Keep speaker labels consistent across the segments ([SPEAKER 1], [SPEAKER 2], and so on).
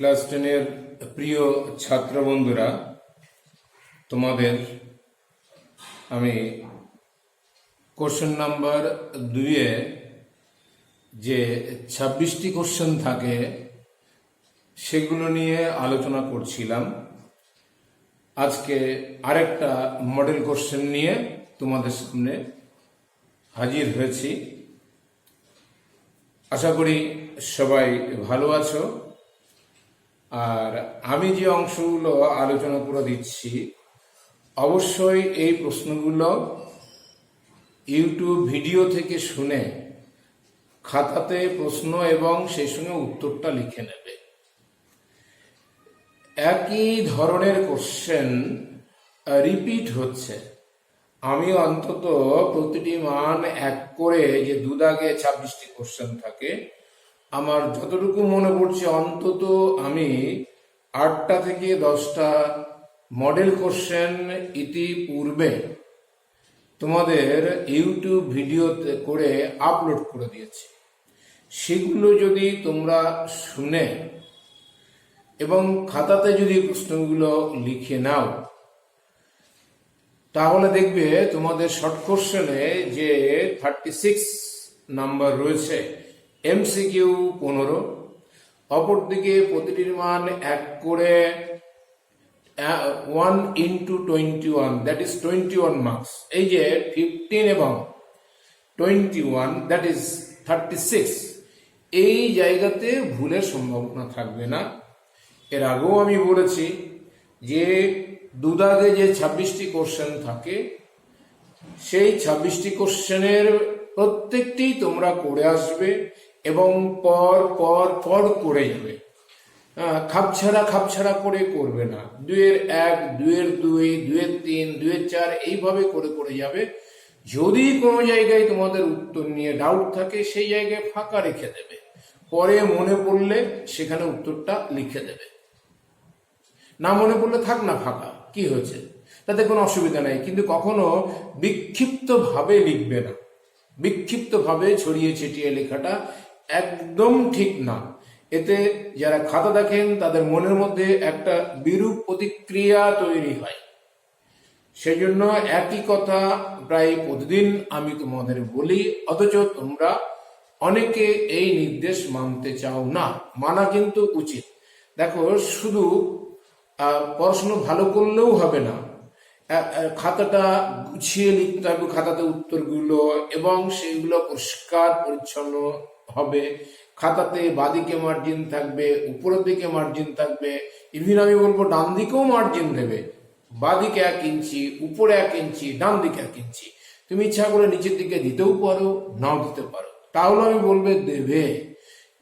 [SPEAKER 1] Class 10-এর প্রিয় ছাত্র বন্ধুরা, তোমাদের আমি কোশ্চেন নাম্বার 2-এ যে 26টি কোশ্চেন থাকে সেগুলো নিয়ে আলোচনা করছিলাম। আজকে আরেকটা মডেল কোশ্চেন নিয়ে তোমাদের সামনে হাজির হয়েছি। আশা করি সবাই ভালো আছো। আর আমি যে অংশগুলো আলোচনা করে দিচ্ছি, অবশ্যই এই প্রশ্নগুলো ইউটিউব ভিডিও থেকে শুনে খাতাতে প্রশ্ন এবং সেই সঙ্গে উত্তরটা লিখে নেবে। একই ধরনের কোশ্চেন রিপিট হচ্ছে। আমি অন্তত প্রতিটি মান এক করে, যে দুদাগে 26টি কোশ্চেন থাকে, আমার যতটুকু মনে পড়ছে অন্তত আমি 8টা থেকে 10টা মডেল কোশ্চেন ইতিপূর্বে তোমাদের ইউটিউব ভিডিওতে করে আপলোড করে দিয়েছি। সেগুলো যদি তোমরা শুনে এবং খাতাতে যদি প্রশ্নগুলো লিখে নাও, তাহলে দেখবে তোমাদের শর্ট কোশ্চেনে যে 36 নাম্বার রয়েছে, MCQ 15, অপরদিকে প্রতিটির মান এক করে 1 into 21, দ্যাট ইজ 21 মার্কস। এই যে 15 এবং 21, দ্যাট ইজ 36, এই জায়গাতে ভুলের সম্ভাবনা থাকবে না। এর আগেও আমি বলেছি যে দুদাগে যে 26টি কোশ্চেন থাকে, সেই 26টি কোশ্চেনের প্রত্যেকটি তোমরা করে আসবে এবং পর পর পর করে যাবে। খাপছাড়া করে করবে না। 2-এর 1, 2-এর 2, 2-এর 3, 2-এর 4, এইভাবে করে যাবে। যদি কোনো জায়গায় তোমাদের উত্তর নিয়ে ডাউট থাকে, সেই জায়গায় ফাঁকা রেখে দেবে। পরে মনে পড়লে সেখানে উত্তরটা লিখে দেবে। না মনে পড়লে থাক না ফাঁকা, কি হয়েছে, তাতে কোনো অসুবিধা নেই। কিন্তু কখনো বিক্ষিপ্তভাবে লিখবে না। বিক্ষিপ্তভাবে ছড়িয়ে ছিটিয়ে লেখাটা একদম ঠিক না। এতে যারা খাতা দেখেন তাদের মনের মধ্যে একটা বিরূপ প্রতিক্রিয়া তৈরি হয়। সেই জন্য একই কথা প্রায় প্রতিদিন আমি তোমাদের বলি, অথচ তোমরা অনেকে এই নির্দেশ মানতে চাও না। মানা কিন্তু উচিত। দেখো, শুধু পড়াশুনো ভালো করলেও হবে না, খাতাটা গুছিয়ে লিখতে হবে, খাতাতে উত্তরগুলো, এবং সেগুলো পরিষ্কার পরিচ্ছন্ন হবে। খাতাতে বাঁদিকে মার্জিন থাকবে, উপরের দিকে মার্জিন থাকবে, ইভিন আমি বলবো ডান দিকেও মার্জিন দেবে। বাঁদিকে 1 ইঞ্চি, উপরে 1 ইঞ্চি, ডান দিকে 1 ইঞ্চি। তুমি ইচ্ছা করে নিচের দিকে দিতেও পারো, নাও দিতে পারো। তাহলে আমি বলবে দেবে,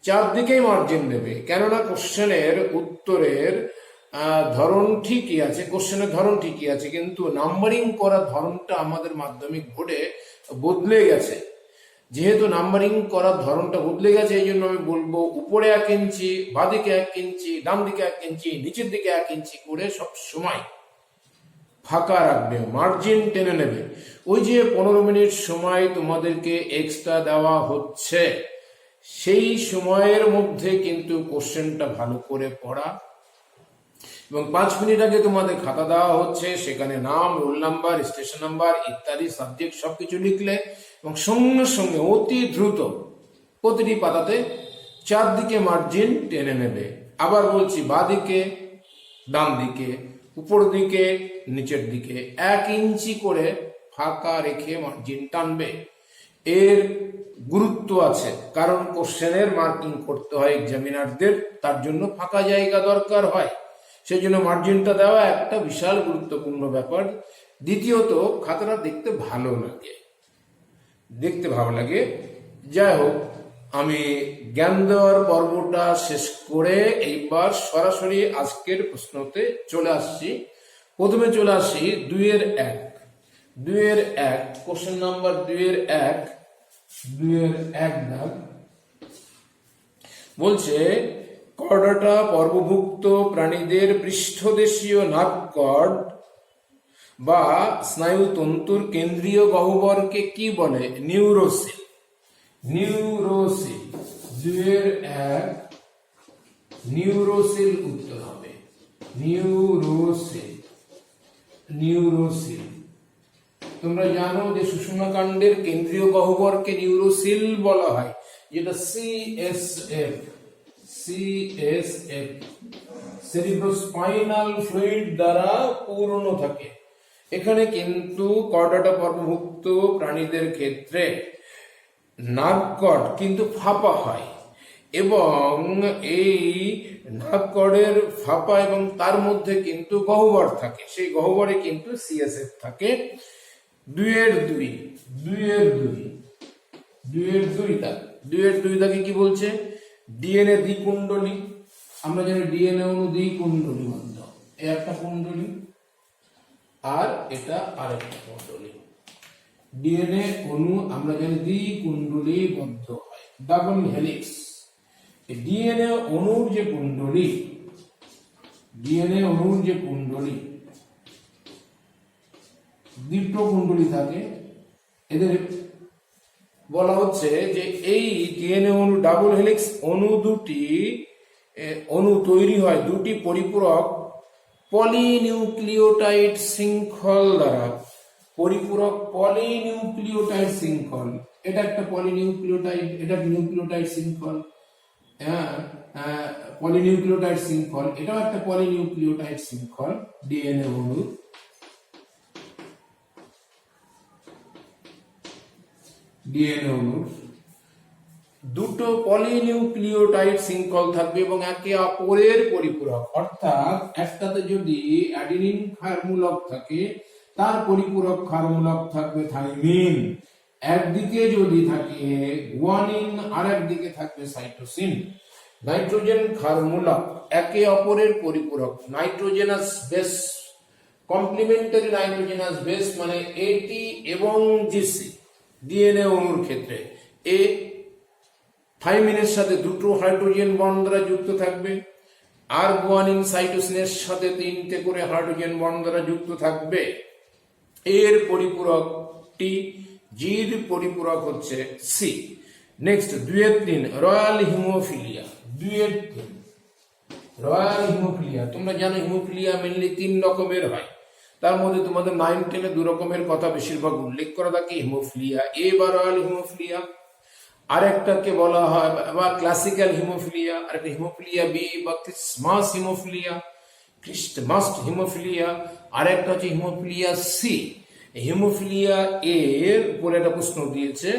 [SPEAKER 1] চারদিকেই মার্জিন দেবে। কেননা কোশ্চেনের উত্তরের ধরন ঠিকই আছে, কোশ্চেনের ধরন ঠিকই আছে, কিন্তু নাম্বারিং করার ধরনটা আমাদের মাধ্যমিক বোর্ডে বদলে গেছে। যেহেতু নাম্বারিং করার ধরনটা বদলে গেছে, এই জন্য আমি বলবো উপরে 1 ইঞ্চি, বাঁদিকে 1 ইঞ্চি, ডান দিকে 1 ইঞ্চি, নিচের দিকে 1 ইঞ্চি করে সব সময় ফাঁকা রাখবে, মার্জিন টেনে নেবে। ওই যে 15 মিনিট সময় তোমাদেরকে এক্সট্রা দেওয়া হচ্ছে, সেই সময়ের মধ্যে কিন্তু কোশ্চেনটা ভালো করে পড়া, এবং 5 মিনিট আগে তোমাদের খাতা দেওয়া হচ্ছে, সেখানে নাম, রোল নাম্বার, স্টেশন নাম্বার ইত্যাদি সাবজেক্ট সবকিছু লিখলে, এবং সঙ্গে সঙ্গে অতি দ্রুত প্রতিটি পাতাতে চারদিকে মার্জিন টেনে নেবে। আবার বলছি, বাঁদিকে, ডান দিকে, উপর দিকে, নিচের দিকে 1 ইঞ্চি করে ফাঁকা রেখে মার্জিন টানবে। এর গুরুত্ব আছে, কারণ কোশ্চেনের মার্কিং করতে হয় এক্সামিনারদের, তার জন্য ফাঁকা জায়গা দরকার হয়। সেই জন্য মার্জিনটা দেওয়া একটা বিশাল গুরুত্বপূর্ণ ব্যাপার। দ্বিতীয়ত, খাতাটা দেখতে ভালো লাগে। যাই হোক, আমি জ্ঞান দেওয়ার পর্বটা শেষ করে এইবার সরাসরি আজকের প্রশ্নতে চলে আসছি। প্রথমে চলে আসি 2-এর 1, কোশ্চেন নাম্বার 2-এর 1 দাগ বলছে, কর্ডাটা পর্বভুক্ত প্রাণীদের পৃষ্ঠদেশীয় নার্ভ কর্ড বা স্নায়ুতন্তুর কেন্দ্রীয় গহ্বরকে কি বলে? নিউরোসিল। 2-এর 1 নিউরোসেল উত্তর হবে, নিউরোসেল, নিউরোসেল। তোমরা জানো যে সুষুম্না কাণ্ডের কেন্দ্রীয় গহ্বরকে নিউরোসেল বলা হয়, যেটা সিএসএফ, সিএসএফ সেরিব্রোস্পাইনাল ফ্লুইড দ্বারা পূর্ণ থাকে। এখানে কিন্তু কর্ডাটা পর্বভুক্ত প্রাণীদের ক্ষেত্রে নাককর্ড কিন্তু ফাঁপা হয়, এবং এই নাককর্ডের ফাঁপা এবং তার মধ্যে কিন্তু গহ্বর থাকে, সেই গহ্বরে কিন্তু সিএসএফ থাকে। 2-2, 2-2, 2-2 দাগ, 2-2 দাগে কি বলছে? ডিএনএ দ্বিকুণ্ডলী। আমরা জানি ডিএনএ অণু দ্বিকুণ্ডলীবদ্ধ, এই একটা কুণ্ডলী আর এটা আরেকটা কুণ্ডলী। ডিএনএ অণু আমরা জানি দ্বিকুণ্ডলীবদ্ধ হয়, ডাবল হেলিক্স। ডিএনএ অণুর যে কুণ্ডলী, ডিএনএ অণুর যে কুণ্ডলী, দুটো কুণ্ডলী থাকে, এদের বলা হচ্ছে যে এই ডিএনএ অণু ডাবল হেলিক্স অণু দুটি অণু তৈরি হয় দুটি পরিপূরক পলিনিউক্লিওটাইড শৃঙ্খল দ্বারা। পরিপূরক পলিনিউক্লিওটাইড শৃঙ্খল, এটা একটা পলিনিউক্লিওটাইড, এটা নিউক্লিওটাইড শৃঙ্খল, পলিনিউক্লিওটাইড শৃঙ্খল, এটাও একটা পলিনিউক্লিওটাইড শৃঙ্খল। ডিএনএ অণু ডিএনএ অণুর দুটো পলিনিউক্লিওটাইড শৃঙ্খল থাকবে এবং একে অপরের পরিপূরক, অর্থাৎ একটাতে যদি অ্যাডিনিন ক্ষারমূলক থাকে তার পরিপূরক ক্ষারমূলক থাকবে থাইমিন, একদিকে যদি থাকে গুয়ানিন আর একদিকে থাকবে সাইটোসিন। নাইট্রোজেন ক্ষারমূলক একে অপরের পরিপূরক, nitrogenous base, complementary nitrogenous base মানে এটি এবং জিসি। ডিএনএ অণুর ক্ষেত্রে এ থাইমিনের সাথে দুটো হাইড্রোজেন বন্ড দ্বারা যুক্ত থাকবে, আর গুয়ানিন সাইটোসিনের সাথে 3টে করে হাইড্রোজেন বন্ড দ্বারা যুক্ত থাকবে। এর পরিপূরক টি, জির পরিপূরক হচ্ছে C. Next 2-3 royal haemophilia. 2-3 royal haemophilia. তোমরা জানো হিমোফিলিয়া মেনলি 3 রকমের হয়, তার মধ্যে তোমাদের 9-10 2 রকমের কথা বেশিরভাগ উল্লেখ করা থাকে, হিমোফিলিয়া এ বা রয়্যাল হিমোফিলিয়া, আরেকটাকে বলা হয় বা ক্লাসিক্যাল হিমোফিলিয়া, আরেকটা হিমোফিলিয়া বি বা ক্রিসমাস হিমোফিলিয়া, ক্রিস্টমাস হিমোফিলিয়া, আরেকটা হচ্ছে হিমোফিলিয়া সি। হিমোফিলিয়া এর উপরে একটা প্রশ্ন দিয়েছে,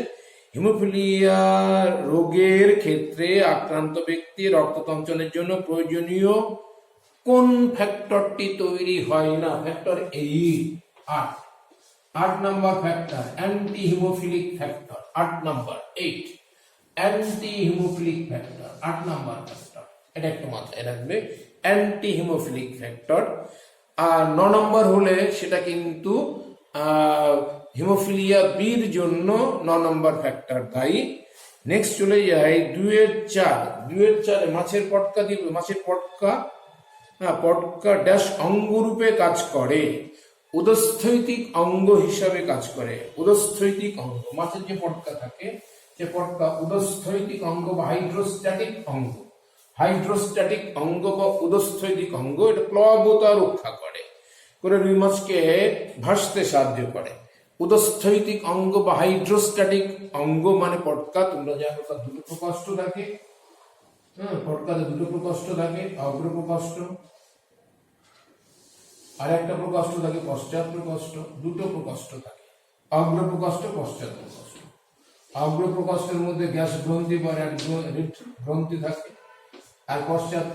[SPEAKER 1] হিমোফিলিয়া রোগের ক্ষেত্রে আক্রান্ত ব্যক্তি রক্ততঞ্চনের জন্য প্রয়োজনীয় কোন ফ্যাক্টরটি তৈরি হয় না? Factor 8 number factor anti haemophilic factor. 8 number 8 anti haemophilic factor, 8 number factor, এটা একটু মাথায় রাখবে, অ্যান্টি হিমোফিলিক ফ্যাক্টর। আর 9 নম্বর হলে সেটা কিন্তু হিমোফিলিয়া বির জন্য 9 নম্বর ফ্যাক্টর দায়ী। নেক্সট চলে যাই 2-4। 2-4 মাছের পটকা দিবে, মাছের পটকা, পটকা ড্যাশ অঙ্গরূপে কাজ করে, উদস্থৈতিক অঙ্গ হিসাবে কাজ করে। উদস্থৈতিক অঙ্গ, মাছের যে পটকা থাকে সে পটকা উদস্থৈতিক অঙ্গ বা হাইড্রোস্ট্যাটিক অঙ্গ, হাইড্রোস্ট্যাটিক অঙ্গ বা উদস্থৈতিক অঙ্গ, এটা প্লবতা রক্ষা করে রুই মাছকে ভাসতে সাহায্য করে। উদস্থৈতিক অঙ্গ বা হাইড্রোস্ট্যাটিক অঙ্গ মানে পটকা, তোমরা জানো তার দুটো প্রকোষ্ঠ থাকে, পটকাতে দুটো প্রকোষ্ঠ থাকে, অগ্র প্রকোষ্ঠ আর একটা প্রকোষ্ঠ থাকে পশ্চাৎ প্রকোষ্ঠ, দুটো প্রকোষ্ঠ থাকে, অগ্র প্রকোষ্ঠ পশ্চাৎ প্রকোষ্ঠ। অগ্র প্রকোষ্ঠের মধ্যে গ্যাস গ্রন্থি বা রিড গ্রন্থি থাকে, আর পশ্চাৎ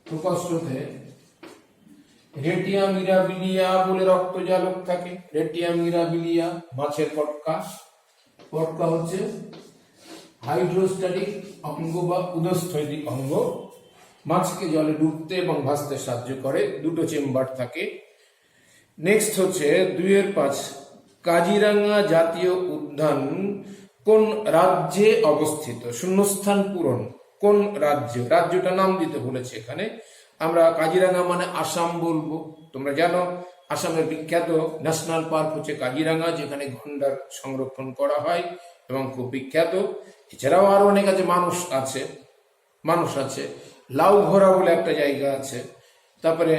[SPEAKER 1] প্রকোষ্ঠতে রেটিয়া মিরাবিলিয়া বলে রক্তজালক থাকে। রেটিয়া মিরাবিলিয়া মাছের পটকা, পটকা হচ্ছে হাইড্রোস্ট্যাটিক অঙ্গ বা উদস্থৈতিক অঙ্গ, মাছকে জলে ডুবতে এবং ভাসতে সাহায্য করে, দুটো চেম্বার থাকে। নেক্সট হচ্ছে 2-5 কাজিরাঙ্গা জাতীয় উদ্যান কোন রাজ্যে অবস্থিত? শূন্যস্থান পূরণ, কোন রাজ্য, রাজ্যটা নাম দিতে বলেছে এখানে। আমরা কাজিরাঙ্গা মানে আসাম বলবো। তোমরা জানো আসামের বিখ্যাত ন্যাশনাল পার্ক হচ্ছে কাজিরাঙ্গা, যেখানে গন্ডার সংরক্ষণ করা হয় এবং খুব বিখ্যাত। এছাড়াও আরো অনেক আছে, মানুষ আছে। মানুষ আছে। লাউঘরা বলে একটা জায়গা আছে, তারপরে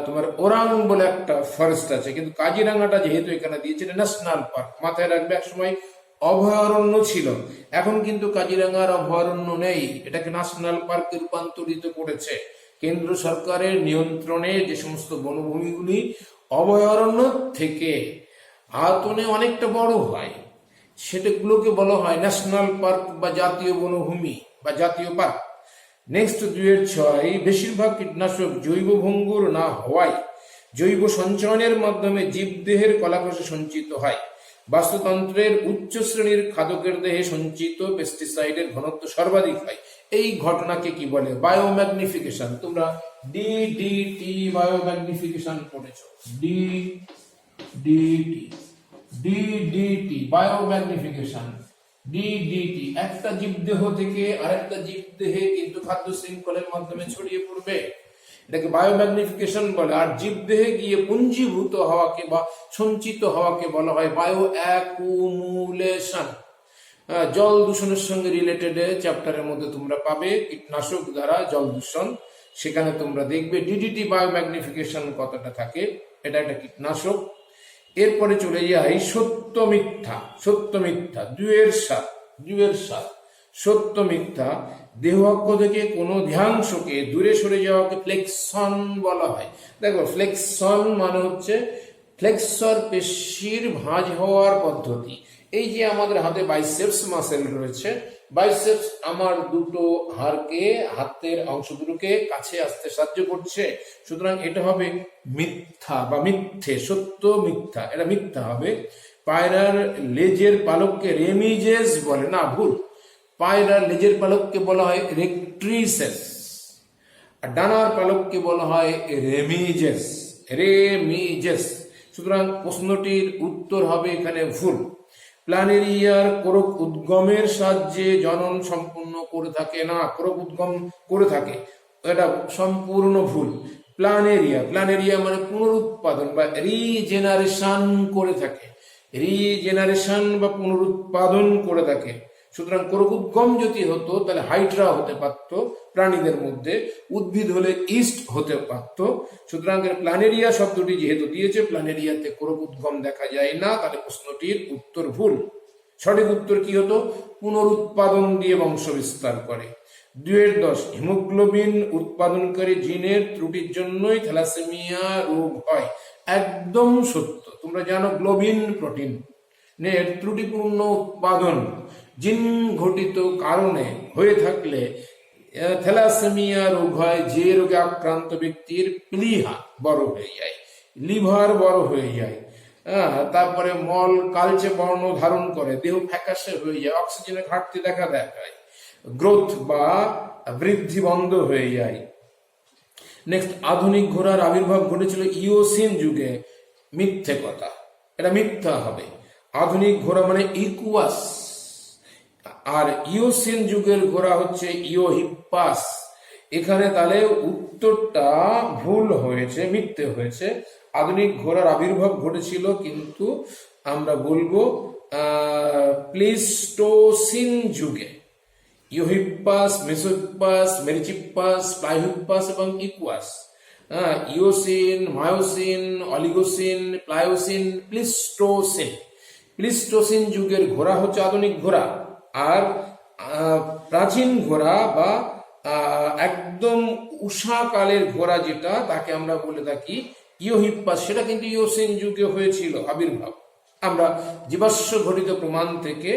[SPEAKER 1] তোমার ওরাং বলে একটা ফরেস্ট আছে। কিন্তু কাজিরাঙ্গাটা যেহেতু এখানে দিয়েছে ন্যাশনাল পার্ক, মাথায় রাখবে একসময় অভয়ারণ্য ছিল, এখন কিন্তু কাজিরাঙ্গার অভয়ারণ্য নেই, এটাকে ন্যাশনাল পার্কে রূপান্তরিত করেছে। কেন্দ্র সরকারের নিয়ন্ত্রণে যে সমস্ত বনভূমিগুলি অভয়ারণ্য থেকে আয়তনে অনেকটা বড় হয়, সেটাগুলোকে বলা হয় ন্যাশনাল পার্ক বা জাতীয় বনভূমি বা জাতীয় পার্ক। নেক্সট 2-6, বেশিরভাগ কীটনাশক জৈব ভঙ্গুর না হওয়ায় জৈব সঞ্চয়নের মাধ্যমে জীবদেহের কলাকোষে সঞ্চিত হয়। বাস্তুতন্ত্রের উচ্চ শ্রেণীর খাদকের দেহে সঞ্চিত পেস্টিসাইডের ঘনত্ব সর্বাধিক হয়। এই ঘটনাকে কি বলে? বায়োম্যাগনিফিকেশন। তোমরা ডিডিটি বায়োম্যাগনিফিকেশন পড়েছো, ডিডিটি বায়োম্যাগনিফিকেশন। ডিডিটি একটা জীবদেহ থেকে আরেকটা জীবদেহে কিন্তু খাদ্য শৃঙ্খলের মাধ্যমে ছড়িয়ে পড়বে, এটাকে বায়োম্যাগনিফিকেশন বলে। আর জীবদেহে গিয়ে পুঞ্জীভূত হওয়াকে বা সঞ্চিত হওয়াকে বলা হয় বায়ো অ্যাকুমুলেশন। জল দূষণের সঙ্গে রিলেটেড চ্যাপ্টারের মধ্যে তোমরা পাবে কীটনাশক দ্বারা জল দূষণ, সেখানে তোমরা দেখবে ডিডিটি বায়োম্যাগনিফিকেশন কতটা থাকে। এটা একটা কীটনাশক। এরপরে চলে যাই সত্য মিথ্যা। সত্য মিথ্যা 2-7। সত্য মিথ্যা, দেহ অক্ষ থেকে কোনো ধ্যাংশকে দূরে সরে যাওয়াকে ফ্লেক্সন বলা হয়। দেখো, ফ্লেক্সন মানে হচ্ছে ফ্লেক্সর পেশির ভাঁজ হওয়ার পদ্ধতি। এই যে আমাদের হাতে বাইসেপস মাসেল রয়েছে, বাইসেপস আমার দুটো হাড়কে, হাতের অংশ দুটোকে কাছে আসতে সাহায্য করছে, সুতরাং এটা হবে মিথ্যা বা মিথ্যে। সত্য মিথ্যা, এটা মিথ্যা হবে। পায়রার লেজের পালককে রেমিজেস বলে না, ভুল। পায়রার লেজের পালককে বলা হয় রেক্ট্রিসেস, আর ডানার পালককে বলা হয় রেমিজেস। সুতরাং প্রশ্নটির উত্তর হবে এখানে ভুল। প্ল্যানেরিয়ার কোরক উদ্গমের সাহায্যে জনন সম্পূর্ণ করে থাকে না, কোরক উদ্গম করে থাকে, এটা সম্পূর্ণ ভুল। প্ল্যানেরিয়া মানে পুনরুৎপাদন বা রিজেনারেশন করে থাকে, রিজেনারেশন বা পুনরুৎপাদন করে থাকে। সুতরাং কোরক উদ্গম যদি হতো তাহলে হাইড্রা হতে পারত প্রাণীদের মধ্যে, উদ্ভিদ হলে ইস্ট হতে পারত। সুতরাং প্ল্যানেরিয়া শব্দটি যেহেতু দিয়েছে, প্ল্যানেরিয়াতে কোরক উদ্গম দেখা যায় না, তাহলে প্রশ্নটির উত্তর ভুল। সঠিক উত্তর কি হতো? পুনরুৎপাদন দিয়ে বংশ বিস্তার করে। 2-10, হিমোগ্লোবিন উৎপাদনকারী জিনের ত্রুটির জন্যই থ্যালাসেমিয়া রোগ হয়। একদম সত্য। তোমরা জানো গ্লোবিন প্রোটিন ত্রুটিপূর্ণ উৎপাদন জিন ঘটিত কারণে হয়ে থাকলে থ্যালাসেমিয়া রোগ হয়। যে রোগে আক্রান্ত ব্যক্তির প্লীহা বড় হয়ে যায়, লিভার বড় হয়ে যায়, তারপরে মল কালচে বর্ণ ধারণ করে, দেহ ফ্যাকাশে হয়ে যায়, অক্সিজেনের ঘাটতি দেখা দেয়, গ্রোথ বা বৃদ্ধি বন্ধ হয়ে যায়। নেক্সট, আধুনিক ঘোড়ার আবির্ভাব ঘটেছিল ইওসিন যুগে। মিথ্যে কথা, এটা মিথ্যা হবে। আধুনিক ঘোড়া মানে ইকুয়াস, আর ইওসিন যুগের ঘোড়া হচ্ছে ইওহিপ্পাস। এখানে তাহলে উত্তরটা ভুল হয়েছে, মিথ্যে হয়েছে। আধুনিক ঘোড়ার আবির্ভাব ঘটেছিল কিন্তু আমরা বলবো প্লিস্টোসিন যুগে। ইওহিপ্পাস, মেসোহিপ্পাস, মেরিচিপ্পাস, প্লাইহিপ্পাস এবং Equus. Eocene, Miocene, Oligocene, Pliocene, Pleistocene যুগের ঘোড়া হচ্ছে আধুনিক ঘোড়া। আর প্রাচীন ঘোড়া বা একদম উষাকালের ঘোড়া যেটা, তাকে আমরা বলে থাকি ইওহিপ্পাস, সেটা কিন্তু ইওসিন যুগে হয়েছিল আবির্ভাব। আমরা জীবাশ্ম ঘটিত প্রমাণ থেকে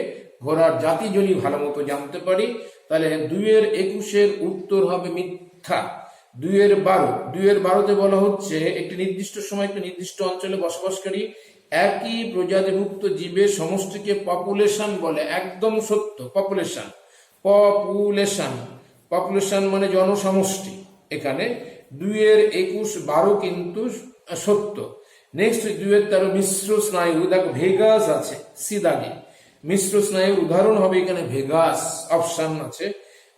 [SPEAKER 1] ঘোড়ার জাতিজনী ভালো মতো জানতে পারি। তাহলে 2-21 উত্তর হবে মিথ্যা। 2-12 বলা হচ্ছে একটি নির্দিষ্ট সময় একটি নির্দিষ্ট অঞ্চলে বসবাসকারী একই প্রজাতিভুক্ত জীবের সমষ্টিকে পপুলেশন বলে। একদম সত্য। পপুলেশন মানে জনসমষ্টি। এখানে 2-21-12 কিন্তু সত্য। নেক্সট 2-13 মিশ্র স্নায়ু। দেখো ভেগাস আছে সিদাগে, মিশ্র স্নায়ুর উদাহরণ হবে এখানে ভেগাস, অপশন আছে।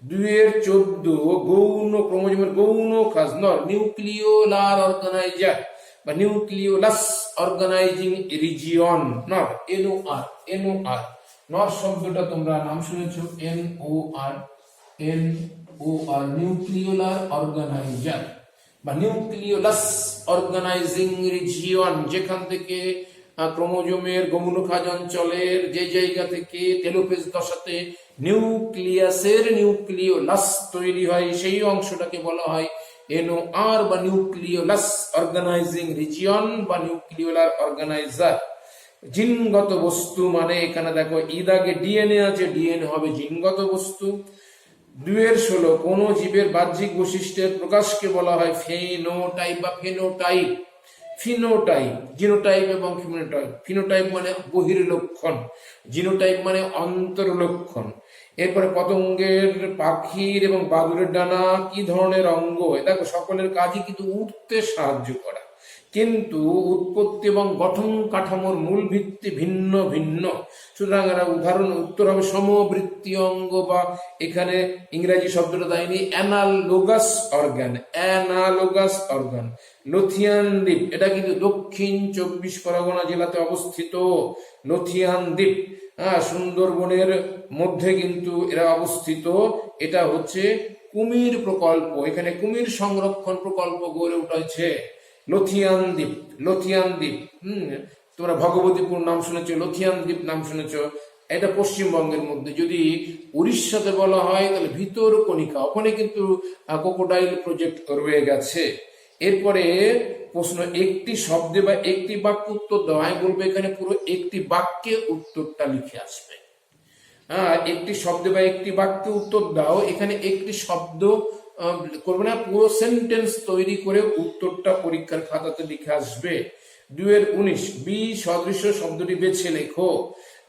[SPEAKER 1] 2-14 গৌণ ক্রোমোজোমের গৌণ কাজ নর নিউক্লিওলার অর্গানাইজার বা নিউক্লিওলাস অর্গানাইজিং রিজিয়ন নর, NOR। নর শব্দটা তোমরা নাম শুনেছো, NOR। NOR, নিউক্লিওলার অর্গানাইজার বা নিউক্লিওলাস অর্গানাইজিং রিজিয়ন, যেখান থেকে ক্রোমোজোমের গমুনখাজ অঞ্চলের যে জায়গা থেকে টেলোফেজ দশাতে নিউক্লিয়াসের নিউক্লিওলাস তৈরি হয়, সেই অংশটাকে বলা হয় NOR বা নিউক্লিওলাস অর্গানাইজিং রিজিয়ন বা নিউক্লিওলার অর্গানাইজার। জিনগত বস্তু মানে এখানে দেখো ইদাগে ডিএনএ আছে, ডিএনএ হবে জিনগত বস্তু। 2-16 কোন জীবের বাহ্যিক বৈশিষ্ট্যের প্রকাশকে বলা হয় ফেনোটাইপ বা ফেনোটাইপ। ফিনোটাইপ, জিনোটাইপ এবং ফিনোটাইপ। ফিনোটাইপ মানে বহির লক্ষণ, জিনোটাইপ মানে অন্তর লক্ষণ। এরপরে পতঙ্গের, পাখির এবং বাদুড়ের ডানা কি ধরনের অঙ্গ? দেখো সকলের কাজই কিন্তু উঠতে সাহায্য করা, কিন্তু উৎপত্তি এবং গঠন কাঠামোর মূল ভিত্তি ভিন্ন ভিন্ন। সুতরাং উদাহরণ উত্তর হবে সমবৃত্তীয় অঙ্গ, বা এখানে ইংরেজি শব্দটা দেয়নি, analogous organ. Analogous organ. Lothian দ্বীপ, এটা কিন্তু দক্ষিণ 24 পরগনা জেলাতে অবস্থিত। লথিয়ান দ্বীপ সুন্দরবনের মধ্যে কিন্তু এরা অবস্থিত। এটা হচ্ছে কুমির প্রকল্প, এখানে কুমির সংরক্ষণ প্রকল্প গড়ে উঠেছে। লথিয়ান দ্বীপ, লথিয়ান দ্বীপ। তোমরা ভগবতীপুর নাম শুনেছো, লথিয়ান দ্বীপ নাম শুনেছো, এটা পশ্চিমবঙ্গের মধ্যে। যদি উড়িষ্যাতে বলা হয় তাহলে ভিতরকণিকা, ওখানে কিন্তু ক্রোকোডাইল প্রজেক্ট রয়ে গেছে। এরপরে প্রশ্ন, একটি শব্দে বা একটি বাক্য উত্তর দাও। আমি বলবো এখানে পুরো একটি বাক্যে উত্তরটা লিখে আসবে। একটি শব্দে বা একটি বাক্যে উত্তর দাও, এখানে একটি শব্দ করবে না, পুরো সেন্টেন্স তৈরি করে উত্তরটা পরীক্ষার খাতাতে লিখে আসবে। 2-19 বি সদৃশ শব্দটি বেছে লেখো।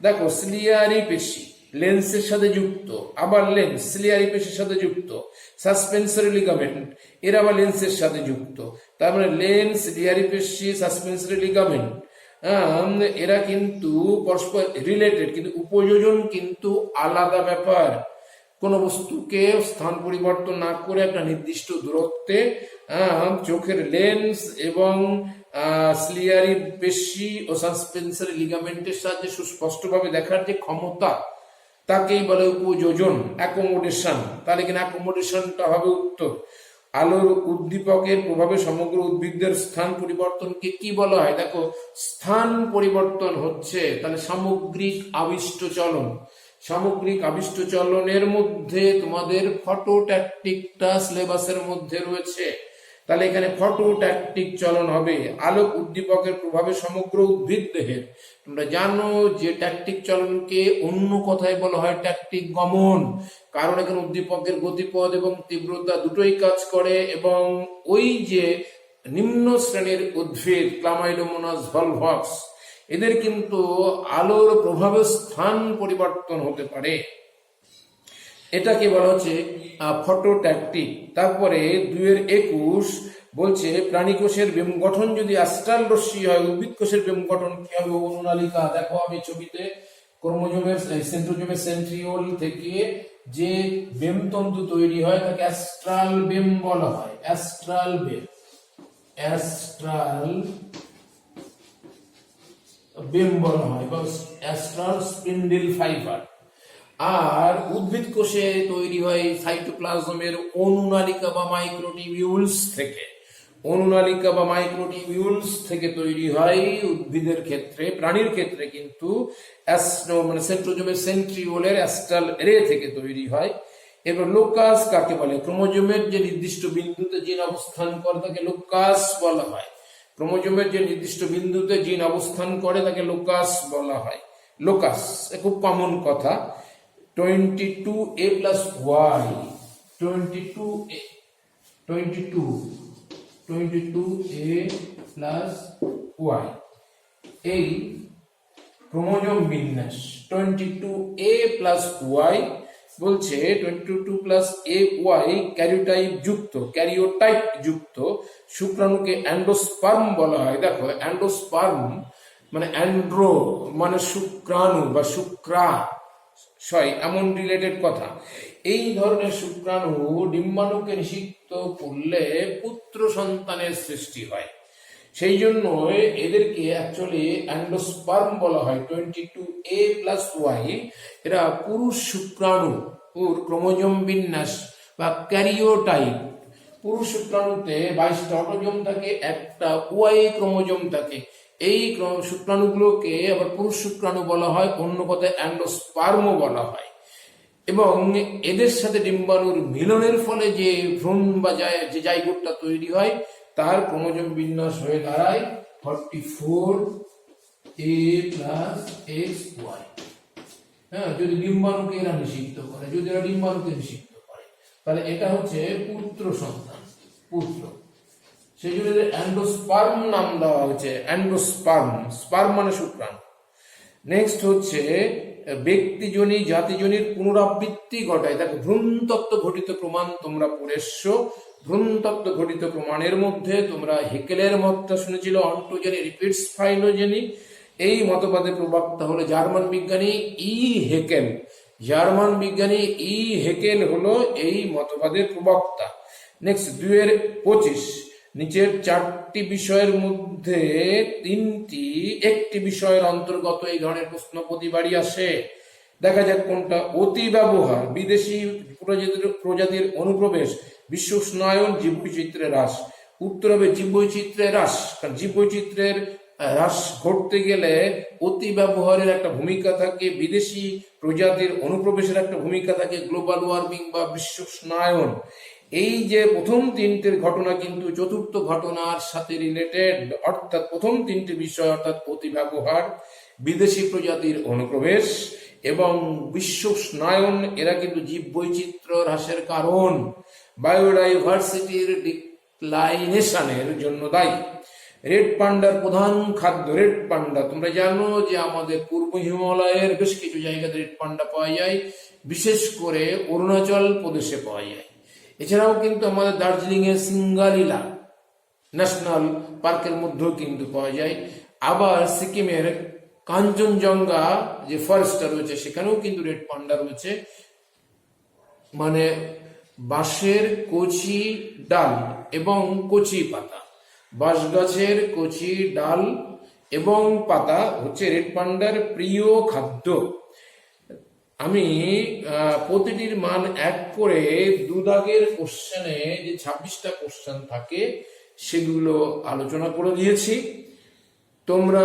[SPEAKER 1] দেখো সিলিয়ারি পেশি লেন্সের সাথে যুক্ত, আবার লেন্স সিলিয়ারি পেশির সাথে যুক্ত। সাসপেন্সরি লিগামেন্ট এর আবার লেন্সের সাথে যুক্ত। তার মানে লেন্স, সিলিয়ারি পেশি, সাসপেন্সরি লিগামেন্ট এরা কিন্তু পরস্পর রিলেটেড, কিন্তু উপযোজন কিন্তু আলাদা ব্যাপার। কোন বস্তুকে স্থান পরিবর্তন না করে একটা নির্দিষ্ট দূরত্বে চোখের লেন্স এবং সিলিয়ারি পেশি ও সাসপেন্সরি লিগামেন্টের সাহায্যে সুস্পষ্টভাবে দেখার যে ক্ষমতা, তাকেই বলে উপযোজন, অ্যাকোমোডেশন। তাহলে কিনা অ্যাকোমোডেশনটা হবে উত্তর। আলোর উদ্দীপকের প্রভাবে সমগ্র উদ্ভিদের স্থান পরিবর্তনকে কি বলা হয়? দেখো স্থান পরিবর্তন হচ্ছে, তাহলে সামগ্রিক আবিষ্ট চলন। সামগ্রিক আবিষ্ট চলনের মধ্যে তোমাদের ফটোট্যাকটিকটা সিলেবাসের মধ্যে রয়েছে, তাহলে এখানে ফটোট্যাকটিক চলন হবে। আলোক উদ্দীপকের প্রভাবে সমগ্র উদ্ভিদ দেহের, তোমরা জানো যে ট্যাকটিক চলনকে অন্য কথায় বলা হয় ট্যাকটিক গমন, কারণ এখানে উদ্দীপকের গতিপথ এবং তীব্রতা দুটোই কাজ করে। এবং ওই যে নিম্ন শ্রেণীর উদ্ভিদ ক্লামাইডোমোনাস ভলভক্স, এদের কিন্তু আলোর প্রভাবে স্থান পরিবর্তন হতে পারে, এটাকে বলা হচ্ছে ফটোট্যাকটিক। তারপরে 2-21 বলছে প্রাণী কোষের বেম গঠন যদি অ্যাস্ট্রাল রশ্মি হয়, উদ্ভিদ কোষের বেম গঠন কি হবে? অনুনালিকা। দেখো আমি ছবিতে ক্রোমোজোমের সেন্ট্রোজোমের সেন্ট্রিওল থেকে যে বেম তন্তু তৈরি হয় তাকে অ্যাস্ট্রাল বেম বলা হয়। অ্যাস্ট্রাল বেম, অ্যাস্ট্রাল বেম বলা হয় বা অ্যাস্ট্রাল স্পিন্ডেল ফাইবার। আর উদ্ভিদ কোষে তৈরি হয় সাইটোপ্লাজমের অনুনালিকা বা মাইক্রোটিবিউলস থেকে। অনুনালিকা বা মাইক্রোটিবিউলস থেকে তৈরি হয় উদ্ভিদের ক্ষেত্রে। প্রাণীর ক্ষেত্রে কিন্তু মানে সেন্ট্রোজোমের সেন্ট্রিওলের অ্যাস্ট্রাল রে থেকে তৈরি হয়। এবার লোকাস কাকে বলে? ক্রোমোজোমের যে নির্দিষ্ট বিন্দুতে জিন অবস্থান করে তাকে লোকাস বলা হয়। ক্রোমোজোমের যে নির্দিষ্ট বিন্দুতে জিন অবস্থান করে তাকে লোকাস বলা হয়। লোকাস খুব কমন কথা। 22A plus Y, 22A plus Y, এই ক্রোমোজোম বিন্যাস 22A plus Y বলছে 22 plus AY ক্যারিওটাইপ যুক্ত শুক্রাণুকে অ্যান্ডোস্পার্ম বলা হয়। দেখো অ্যান্ডোস্পার্ম মানে অ্যান্ড্রো মানে শুক্রাণু বা শুক্রাশয়, এমন রিলেটেড কথা। এই ধরনের শুক্রাণু ডিম্বাণুকে নিষিক্ত করলে পুত্র সন্তানের সৃষ্টি হয়, সেই জন্য এদেরকে অ্যাকচুয়ালি অ্যান্ডোস্পার্ম বলা হয়। 22A plus Y এরা পুরুষ শুক্রাণু, ওর ক্রোমোজোম বিন্যাস বা ক্যারিওটাইপ। পুরুষ শুক্রাণুতে 22টা অটোজোম থাকে, একটা ওয়াই ক্রোমোজোম থাকে। এই শুক্রাণুগুলোকে আবার পুরুষ শুক্রাণু বলা হয়, অন্য কথায় অ্যান্ডোস্পার্মও বলা হয়। এবং এদের সাথে ডিম্বাণুর মিলনের ফলে যে ভ্রূণ বা যে জাইগোটটা তৈরি হয় তার ক্রোমোজোম বিন্যাস হয়ে দাঁড়ায় 44A+XY। হ্যাঁ, যদি ডিম্বাণুকে এরা নিষিদ্ধ করে, যদি এরা ডিম্বাণুকে নিষিদ্ধ করে, তাহলে এটা হচ্ছে পুত্র সন্তান, পুত্র। সেই জন্য অ্যান্ডোস্পার্ম নাম দেওয়া হয়েছে, অ্যান্ডোস্পার্ম, স্পার্ম মানে শুক্রাণু। নেক্সট হচ্ছে ব্যক্তিজনী জাতিজনীর পুনরাবৃত্তি ঘটায়। দেখো, ভ্রূণতত্ত্ব ঘটিত প্রমাণ তোমরা পড়ে এসছো। ভ্রূণতত্ত্ব ঘটিত প্রমাণের মধ্যে তোমরা হেকেলের মতটা শুনেছিল, অন্টোজেনি রিপিটস ফাইলোজেনি। এই মতবাদের প্রবক্তা হলো জার্মান বিজ্ঞানী ই হেকেল। জার্মান বিজ্ঞানী ই হেকেল হলো এই মতবাদের প্রবক্তা। নেক্সট 2-25, নিচের 4টি বিষয়ের মধ্যে একটি বিষয়ের অন্তর্গত এই ধরনের প্রশ্ন প্রতিবারই আসে। দেখা যাক কোনটা। অতি ব্যবহার, বিদেশি প্রজাতির অনুপ্রবেশ, বিশ্ব উষ্ণায়ন, জীববৈচিত্র্যের হ্রাস। উত্তর হবে জীববৈচিত্র্যের হ্রাস। কারণ জীববৈচিত্র্যের হ্রাস ঘটতে গেলে অতি ব্যবহারের একটা ভূমিকা থাকে, বিদেশি প্রজাতির অনুপ্রবেশের একটা ভূমিকা থাকে, গ্লোবাল ওয়ার্মিং বা বিশ্ব উষ্ণায়ন। এই যে প্রথম 3টের ঘটনা কিন্তু চতুর্থ ঘটনার সাথে রিলেটেড, অর্থাৎ প্রথম 3টে বিষয় অর্থাৎ অতি ব্যবহার, বিদেশি প্রজাতির অনুপ্রবেশ এবং বিশ্ব উষ্ণায়ন, এরা কিন্তু জীব বৈচিত্র্য হ্রাসের কারণ, বায়োডাইভার্সিটির ডিক্লাইনেশনের জন্য দায়ী। রেড পান্ডার প্রধান খাদ্য। রেড পান্ডা, তোমরা জানো যে আমাদের পূর্ব হিমালয়ের বেশ কিছু জায়গাতে রেড পান্ডা পাওয়া যায়, বিশেষ করে অরুণাচল প্রদেশে পাওয়া যায়। এছাড়াও কিন্তু আমাদের দার্জিলিং এর সিঙ্গালিলা ন্যাশনাল পার্কের মধ্যেও কিন্তু পাওয়া যায়। আবার সিকিমের কাঞ্চনজঙ্ঘা যে ফরেস্টটা রয়েছে সেখানেও কিন্তু রেড পান্ডা রয়েছে। মানে বাঁশের কচি ডাল এবং কচি পাতা, বাঁশ গাছের কচি ডাল এবং পাতা হচ্ছে রেড পান্ডার প্রিয় খাদ্য। আমি প্রতিটির মান 1 করে 2 দাগের কোশ্চেনে যে 26টা কোশ্চেন থাকে সেগুলো আলোচনা করে দিয়েছি। তোমরা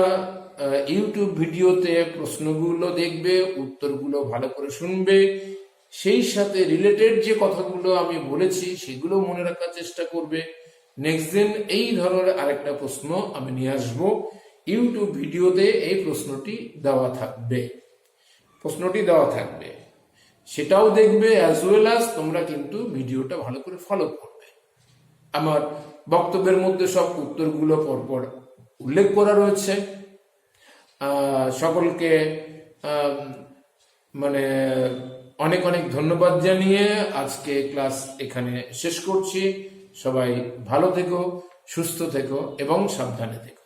[SPEAKER 1] ইউটিউব ভিডিওতে প্রশ্নগুলো দেখবে, উত্তরগুলো ভালো করে শুনবে, সেই সাথে রিলেটেড যে কথাগুলো আমি বলেছি সেগুলো মনে রাখার চেষ্টা করবে। নেক্সট দিন এই ধরনের আরেকটা প্রশ্ন আমি নিয়ে আসবো। ইউটিউব ভিডিওতে এই প্রশ্নটি দেওয়া থাকবে, সেটাও দেখবে, অ্যাজ ওয়েল অ্যাজ তোমরা কিন্তু ভিডিওটা ভালো করে ফলো করবে। আমার বক্তব্যের মধ্যে সব উত্তরগুলো পরপর উল্লেখ করা রয়েছে। সকলকে মানে অনেক অনেক ধন্যবাদ জানিয়ে আজকে ক্লাস এখানে শেষ করছি। সবাই ভালো থেকো, সুস্থ থেকো এবং সাবধানে থেকো।